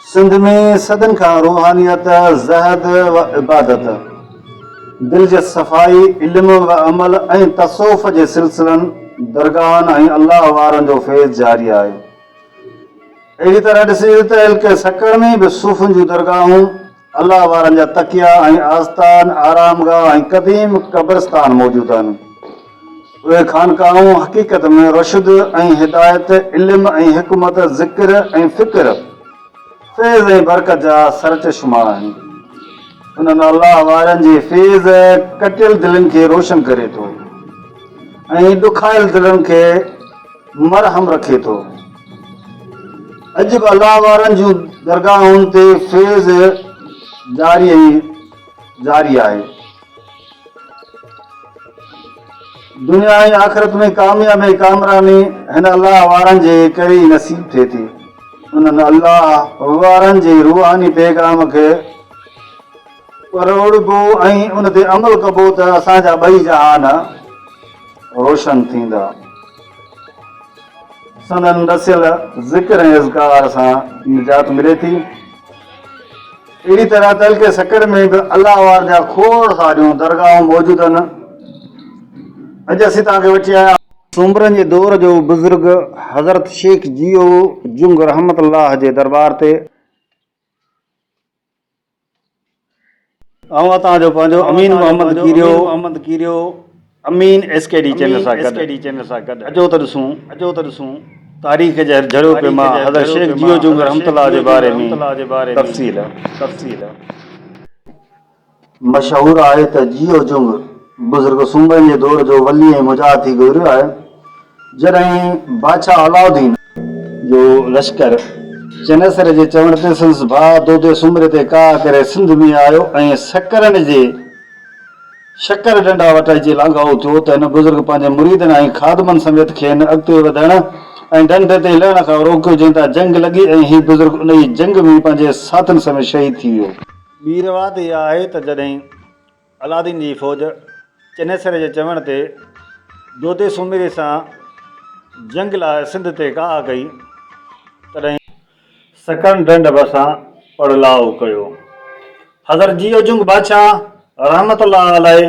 सिंध में सदन खां रूहानियत, ज़हद व इबादत, दिल जी सफ़ाई, इल्म व अमल ऐं तसौफ़ जे सिलसिलनि, दरगाहनि ऐं अल्लाह वारनि जो फैज़ जारी आहे। अहिड़ी तरह ॾिसे त इल्क सकड़ में बि सूफ़नि जूं दरगाहूं, अल्लाह वारनि जा तकिया ऐं आस्थान, आरामगाह ऐं क़दीम क़ब्रस्तान मौजूदु आहिनि। उहे ख़ानकाऊं हक़ीक़त में रशद ऐं हिदायत, इल्म ऐं हिकमत, ज़िक्र ऐं फ़िक्र, फैज़ ऐं बरकत जा सरचश्मा आहिनि। उन्हनि अल्लाह वारनि जे फैज़ कटियल दिलनि खे रोशन करे थो ऐं ॾुखायल दिलनि खे मरहम रखे थो। अॼु बि अल्लाह वारनि जूं दरगाहुनि ते फैज़ जारी आहे। दुनिया ऐं आख़िरत में कामयाबी ऐं कामरानी हिन अल्लाह वारनि जे करे ई नसीब थिए थी। उन्हनि अल्लाह वारनि जे रूहानी पैगाम खे परोड़बो ऐं उन ते अमल कबो त असांजा ॿई जहान रोशन थींदा। संदन रसियल ज़िक्र ऐं इज़कार सां निजात मिले थी। अहिड़ी तरह तलके सकड़ में बि अल्लाह वार जा खोड़ सारियूं दरगाहूं मौजूदु आहिनि। अॼु असीं तव्हांखे वठी आया सूमरनि जे दौर जो बुज़ुर्ग हज़रत शेख जियो जुंग रहमतुल्लाह जे दरबार ते। ऐं तव्हांजो पंहिंजो अमीन मोहम्मद कीरियो अमीन SKD चैनल सां गॾु। अचो त ॾिसूं तारीख़ जे झड़ियो पे मां हज़रत शेख जियो जुंग रहमतुल्लाह जे बारे में तफ़सील। मशहूर आहे त जियो जुंग बुज़ुर्ग सूमरनि जे दौर जो वली ऐं मुजाहिद थी गुज़रियो आहे। जॾहिं बादशाह अलाउद्दीन जो लश्कर चनेसर जे चवण ते संदसि भाउ दोदे सूमरे ते काह करे सिंध में आयो ऐं सकरनि जे शकर डंडा वटाए जे लांघाओ थियो त हिन बुज़ुर्ग पंहिंजे मुरीदनि ऐं खादमनि समेत खेनि अॻिते वधण ऐं ढंढ ते लहण खां रोकियो, जंहिं तां जंग लॻी ऐं हीउ बुज़ुर्ग उन जी जंग में पंहिंजे साथनि समेत शहीद थी वियो। ॿी रिवायत इहा आहे त जॾहिं अलाउद्दीन जी फ़ौज चनेसर जे चवण ते दोदे सूमरे सां जंग लाइ सिंध ते काह कई, तॾहिं सकनि ढंढ भरिसां पड़लाउ कयो। हज़रत जियो जुंग बादशाह रहमतुल्लाह अलैह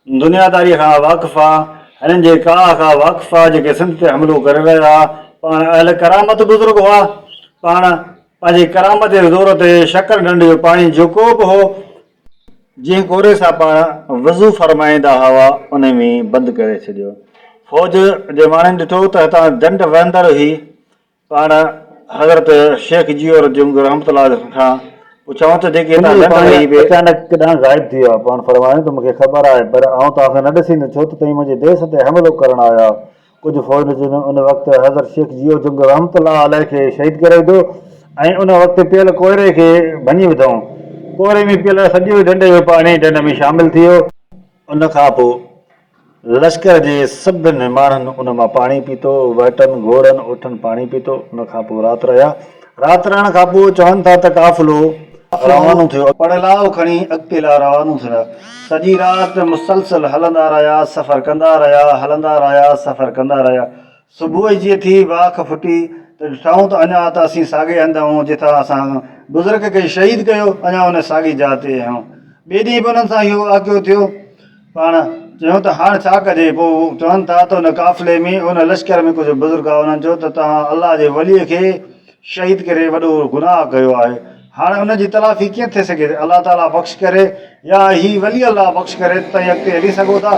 दुनियादारीअ खां वाक़िफ़ आहे, हिननि जे काह खां वाक़िफ़ आहे, जेके सिंध ते हमिलो करे रहिया पाण अहल करामत बुज़ुर्ग हुआ। पाण पंहिंजी करामत जे ज़ोर ते शकर ढंढ जो पाणी जेको बि हो, जीअं कोरे सां पाण वज़ू फरमाईंदा हुआ, उन में बंदि करे छॾियो। फ़ौज जे माण्हुनि ॾिठो त हितां ढंढ वहंदड़ हुई। पाण हज़रत शेख जियो जुंग रहमतुल्लाह खां पुछऊं त जेके अचानक केॾांहुं ग़ाइब थी वियो आहे। पाण फरमायो त मूंखे ख़बर आहे, पर आउं तव्हांखे न ॾिसी न छो त तव्हीं मुंहिंजे देश ते हमिलो करणु आया। कुझु फ़ौज उन वक़्तु हज़रत शेख जियो जुंग रहमतुल्लाह अलैह खे शहीद करे विधो ऐं उन वक़्तु पियल कोयरे खे भञी विधऊं। कोयरे में पियल सॼो ढंढ जो पाणी ढंढ में शामिलु थी वियो। उन खां पोइ लश्कर जे सभिनी माण्हुनि उन मां पाणी पीतो, वटनि घोड़नि ऊठनि पाणी पीतो। उन खां पोइ राति रहिया। राति रहण खां पोइ चवनि था त काफ़िलो रवानो थियो, पड़लाउ खणी अॻिते लाइ रवानो थिया। सॼी राति मुसलसल हलंदा रहिया, सफ़र कंदा रहिया, सफ़र कंदा रहिया। सुबुह जीअं थी वाख फुटी त ॾिठऊं त अञा त असीं साॻे हंधि आहियूं जितां असां बुज़ुर्ग खे शहीद कयो, अञा उन साॻी जाइ ते आहियूं। ॿिए ॾींहुं बि उन्हनि सां इहो वाक़ियो थियो। पाण चयूं त हाणे छा कजे। पोइ चवनि था त उन काफ़िले में उन लश्कर में कुझु बुज़ुर्ग आहे, उन्हनि चयो त तव्हां अलाह जे वलीअ खे शहीद करे वॾो गुनाह कयो आहे। हाणे उनजी तलाफ़ी कीअं थी सघे? अलाह ताला बख़्श करे, या ही वली अलाह बख़्श करे त तव्हीं अॻिते हली सघो था,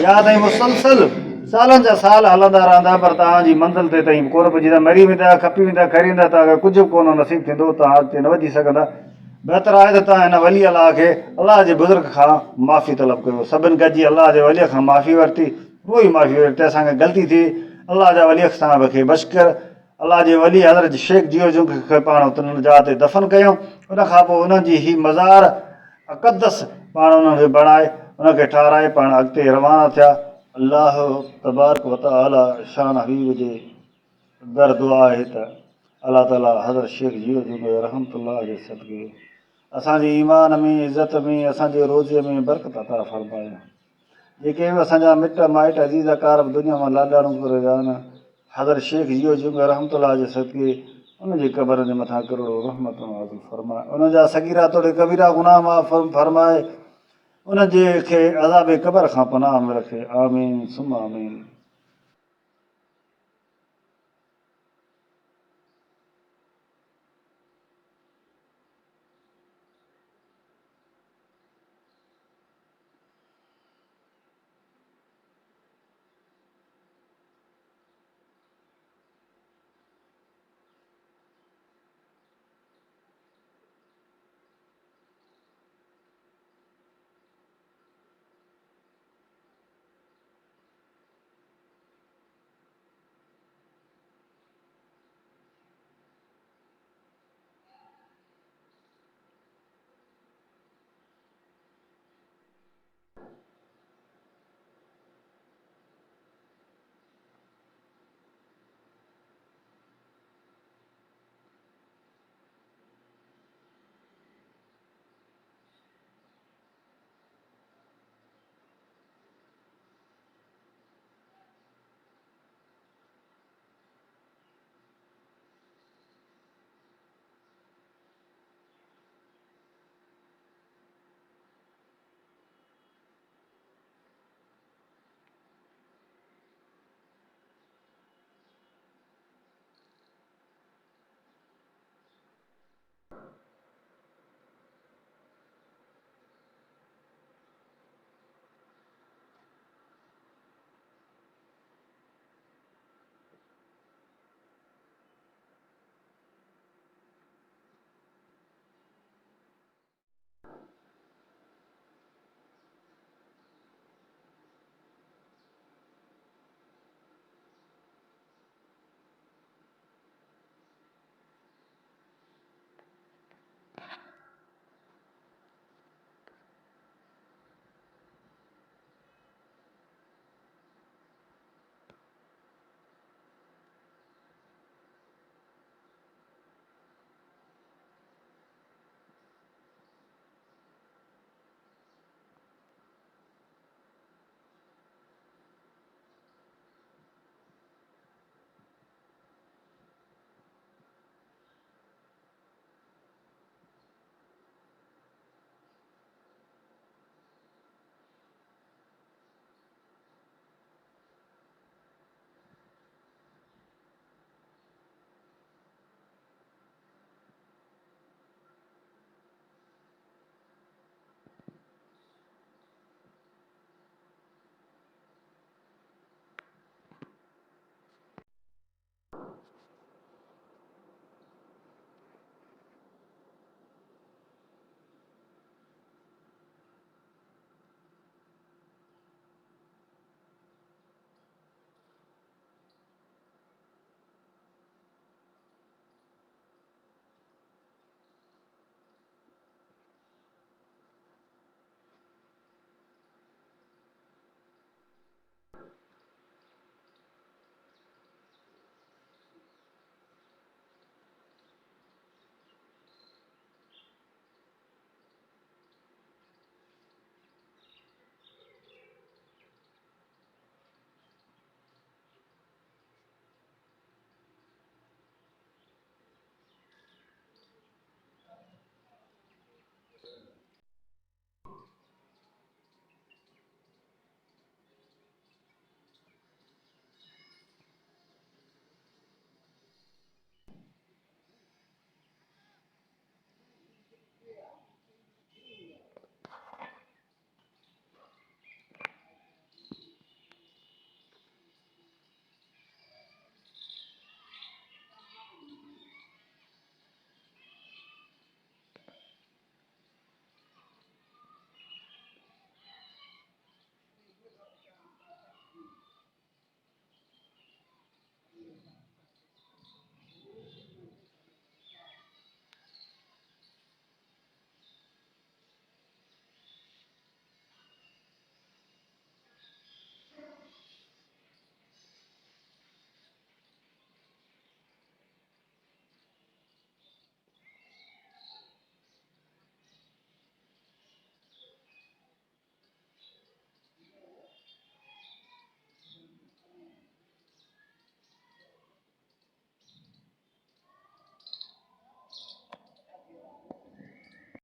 या तव्हीं मुसलसल सालनि जा साल हलंदा रहंदा, पर तव्हांजी मंज़िल ते तव्हीं कोन पुॼंदा, मरी वेंदा, खपी वेंदा, खरी वेंदा, तव्हांखे कुझु बि कोन नसीबु थींदो, तव्हां अॻिते न वधी सघंदा। बहितर आहे त तव्हां हिन वली अलाह खे, अलाह जे बुज़ुर्ग खां माफ़ी तलब कयो। सभिनि गॾिजी अलाह जे वलीअ खां माफ़ी वरिती। उहो ई माफ़ी वरिती, असांखे ग़लती थी, अलाह जा वलीअ सां खे बख़्श कर। अलाह जे वली हज़रत शेख जियो जुंग खे पाण उन जाइ ते दफ़न कयूं। उन खां पोइ उन्हनि जी ही मज़ार अक़दस पाण उन्हनि खे बणाए, उनखे ठाराए पाण अॻिते रवाना थिया। अलाह तबारक व तआला शान हबीब जे दर दुआ आहे त अलाह ताला हज़रत शेख जियो जुंग रहमतुल्लाह जे सदके असांजे ईमान में, इज़त में, असांजे रोज़ीअ में बरकत अता फ़रमाए। जेके बि असांजा मिट माइट अज़ीज़ कार दुनिया मां लाॾाणो करे विया आहिनि, हज़रत शेख जियो जुंग रहमतुल्लाह जे सदके उनजी क़बर जे मथां करोड़ो रहमत नाज़िल फरमाए, उनजा सगीरा तोड़े कबीरा गुनाह माफ़ फरमाए, उनजे खे अज़ाबे क़बर खां पनाह में रखे। आमीन सुम्मा आमीन।